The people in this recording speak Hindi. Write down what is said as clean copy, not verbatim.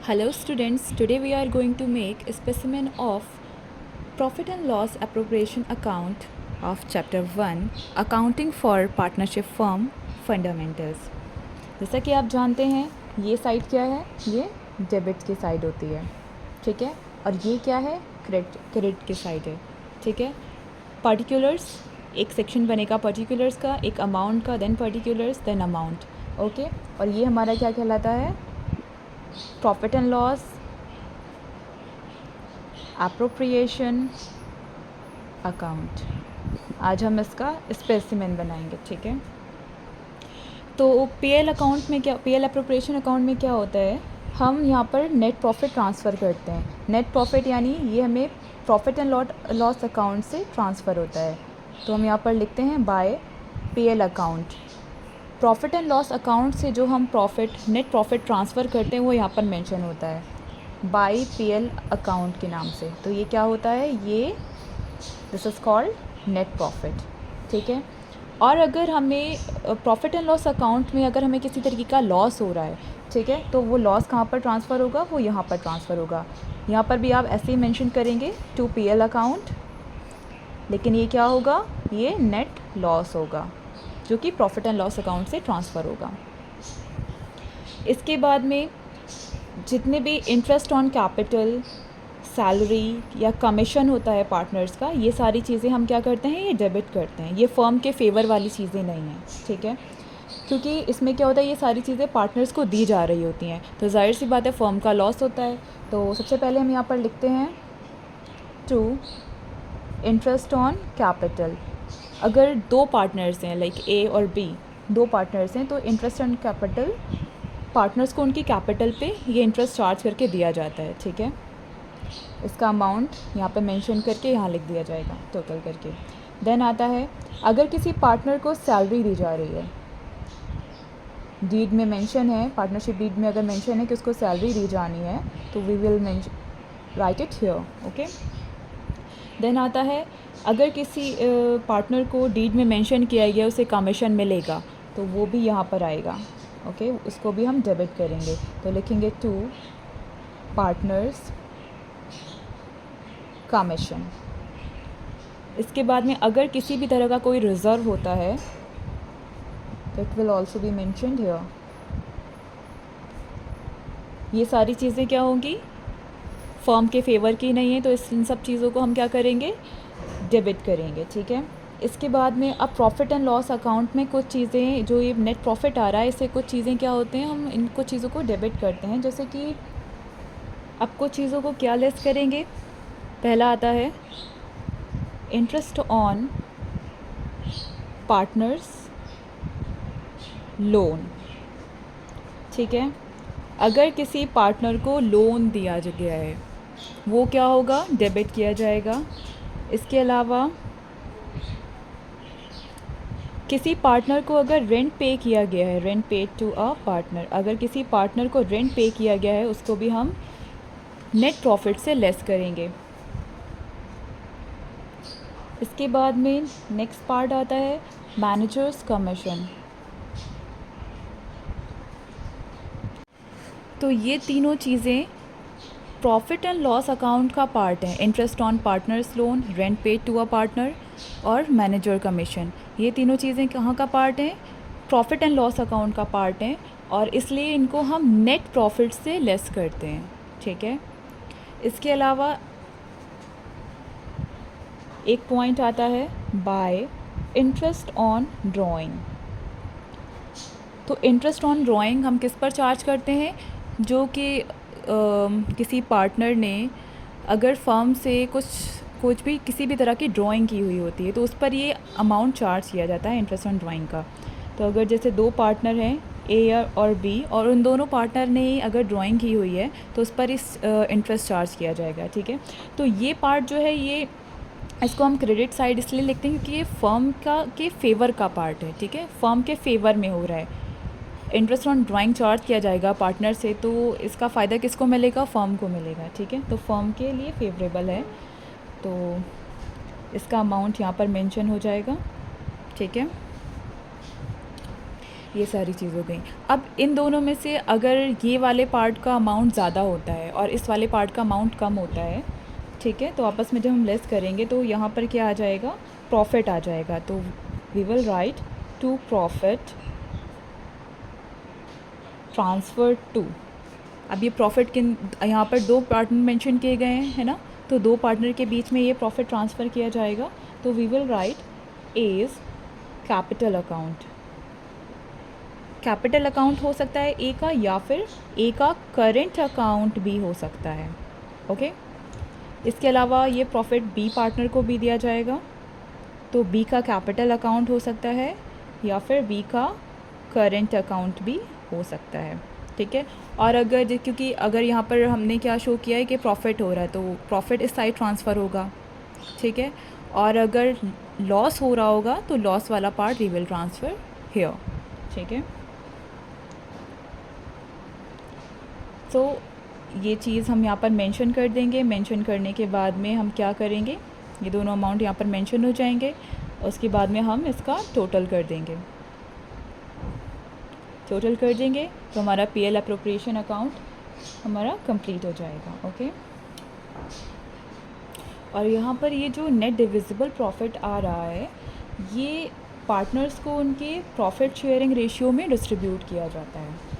Hello students, today we are going to make a specimen of Profit and Loss Appropriation Account of Chapter 1 Accounting for Partnership Firm Fundamentals। जैसा कि आप जानते हैं ये साइड क्या है, ये डेबिट की साइड होती है, ठीक है, और ये क्या है, क्रेडिट की साइड है, ठीक है। पर्टिकुलर्स, एक सेक्शन बनेगा पर्टिकुलर्स का, एक अमाउंट का, then particulars, then amount, okay. और ये हमारा क्या कहलाता है, profit and loss appropriation account. आज हम इसका स्पेसिमेन बनाएंगे, ठीक है। तो पीएल अकाउंट में क्या, पीएल एप्रोप्रिएशन अकाउंट में क्या होता है, हम यहाँ पर नेट प्रॉफिट ट्रांसफ़र करते हैं। नेट प्रॉफिट यानी ये हमें प्रॉफिट एंड लॉस अकाउंट से ट्रांसफ़र होता है। तो हम यहाँ पर लिखते हैं by PL account. Profit and loss account से जो हम नेट प्रॉफिट ट्रांसफ़र करते हैं वो यहाँ पर मेंशन होता है बाय पीएल अकाउंट के नाम से। तो ये क्या होता है, ये this is called net profit, ठीक है। और अगर हमें प्रॉफिट एंड लॉस अकाउंट में अगर हमें किसी तरीके का लॉस हो रहा है, ठीक है, तो वो लॉस कहाँ पर ट्रांसफ़र होगा, वो यहाँ पर ट्रांसफ़र होगा। यहाँ पर भी आप ऐसे ही मेंशन करेंगे टू पीएल अकाउंट, लेकिन ये क्या होगा, ये नेट लॉस होगा जो कि प्रॉफिट एंड लॉस अकाउंट से ट्रांसफ़र होगा। इसके बाद में जितने भी इंटरेस्ट ऑन कैपिटल, सैलरी या कमीशन होता है पार्टनर्स का, ये सारी चीज़ें हम क्या करते हैं, ये डेबिट करते हैं। ये फर्म के फेवर वाली चीज़ें नहीं हैं, ठीक है, क्योंकि इसमें क्या होता है, ये सारी चीज़ें पार्टनर्स को दी जा रही होती हैं। तो जाहिर सी बात है फर्म का लॉस होता है। तो सबसे पहले हम यहाँ पर लिखते हैं टू इंटरेस्ट ऑन कैपिटल। अगर दो पार्टनर्स हैं, लाइक ए और बी, दो पार्टनर्स हैं, तो इंटरेस्ट ऑन कैपिटल पार्टनर्स को उनकी कैपिटल पे ये इंटरेस्ट चार्ज करके दिया जाता है, ठीक है। इसका अमाउंट यहाँ पे मेंशन करके यहाँ लिख दिया जाएगा टोटल करके। देन आता है अगर किसी पार्टनर को सैलरी दी जा रही है, डीड में मेंशन है, पार्टनरशिप डीड में अगर मेंशन है कि उसको सैलरी दी जानी है, तो we will write it here, okay. Then आता है अगर किसी पार्टनर को डीड में मेंशन किया गया उसे कमीशन मिलेगा, तो वो भी यहाँ पर आएगा, ओके, उसको भी हम डेबिट करेंगे। तो लिखेंगे टू पार्टनर्स कमीशन। इसके बाद में अगर किसी भी तरह का कोई रिज़र्व होता है, तो it will also be mentioned here. ये सारी चीज़ें क्या होंगी, फर्म के फेवर की नहीं है, तो इन सब चीज़ों को हम क्या करेंगे, डेबिट करेंगे, ठीक है। इसके बाद में अब प्रॉफिट एंड लॉस अकाउंट में कुछ चीज़ें, जो ये नेट प्रॉफिट आ रहा है, इससे कुछ चीज़ें क्या होते हैं, हम इन कुछ चीज़ों को डेबिट करते हैं। जैसे कि अब कुछ चीज़ों को क्या लेस करेंगे, पहला आता है इंटरेस्ट ऑन पार्टनर्स लोन, ठीक है। अगर किसी पार्टनर को लोन दिया गया है, वो क्या होगा, डेबिट किया जाएगा। इसके अलावा किसी पार्टनर को अगर रेंट पे किया गया है, rent paid to a partner, अगर किसी पार्टनर को रेंट पे किया गया है, उसको भी हम नेट प्रॉफिट से लेस करेंगे। इसके बाद में नेक्स्ट पार्ट आता है मैनेजर्स कमीशन। तो ये तीनों चीज़ें प्रॉफिट एंड लॉस अकाउंट का पार्ट है। Interest on partners loan, rent paid to a partner और मैनेजर कमीशन, ये तीनों चीज़ें कहाँ का पार्ट हैं, प्रॉफिट एंड लॉस अकाउंट का पार्ट है, और इसलिए इनको हम नेट प्रॉफिट से लेस करते हैं, ठीक है। इसके अलावा एक पॉइंट आता है बाय इंटरेस्ट ऑन ड्राइंग। तो इंटरेस्ट ऑन ड्राइंग हम किस पर चार्ज करते हैं, जो कि किसी पार्टनर ने अगर फर्म से कुछ भी किसी भी तरह की ड्राइंग की हुई होती है, तो उस पर ये अमाउंट चार्ज किया जाता है इंटरेस्ट ऑन ड्राइंग का। तो अगर जैसे दो पार्टनर हैं, ए और बी, और उन दोनों पार्टनर ने अगर ड्राइंग की हुई है, तो उस पर इस इंटरेस्ट चार्ज किया जाएगा, ठीक है। तो ये पार्ट जो है, ये इसको हम क्रेडिट साइड इसलिए लिखते हैं क्योंकि ये फर्म के फेवर का पार्ट है, ठीक है, फर्म के फेवर में हो रहा है। इंटरेस्ट ऑन ड्राइंग चार्ज किया जाएगा पार्टनर से, तो इसका फ़ायदा किसको मिलेगा, फर्म को मिलेगा, ठीक है। तो फर्म के लिए फेवरेबल है, तो इसका अमाउंट यहाँ पर मेंशन हो जाएगा, ठीक है। ये सारी चीज़ हो गई। अब इन दोनों में से अगर ये वाले पार्ट का अमाउंट ज़्यादा होता है और इस वाले पार्ट का अमाउंट कम होता है, ठीक है, तो आपस में जब हम लेस करेंगे तो यहाँ पर क्या आ जाएगा, प्रॉफिट आ जाएगा। तो we will write to profit transfer to. अब ये प्रॉफिट किन, यहाँ पर दो पार्टनर मेंशन किए गए हैं, है ना, तो दो पार्टनर के बीच में ये प्रॉफिट ट्रांसफ़र किया जाएगा। तो we will write as capital account. Capital account हो सकता है ए का, या फिर ए का करेंट अकाउंट भी हो सकता है। ओके, इसके अलावा ये प्रॉफिट बी पार्टनर को भी दिया जाएगा, तो बी का कैपिटल अकाउंट हो सकता है या फिर बी का करेंट अकाउंट भी हो सकता है, ठीक है। और अगर क्योंकि अगर यहाँ पर हमने क्या शो किया है कि प्रॉफिट हो रहा है, तो प्रॉफिट इस साइड ट्रांसफ़र होगा, ठीक है। और अगर लॉस हो रहा होगा तो लॉस वाला part we will transfer here, ठीक है। तो ये चीज़ हम यहाँ पर मेंशन कर देंगे। मेंशन करने के बाद में हम क्या करेंगे, ये दोनों अमाउंट यहाँ पर मेंशन हो जाएंगे, उसके बाद में हम इसका टोटल कर देंगे। टोटल कर देंगे तो हमारा पीएल अप्रोप्रिएशन अकाउंट हमारा कंप्लीट हो जाएगा। ओके, और यहाँ पर ये जो नेट डिविजिबल प्रॉफिट आ रहा है, ये पार्टनर्स को उनके प्रॉफिट शेयरिंग रेशियो में डिस्ट्रीब्यूट किया जाता है।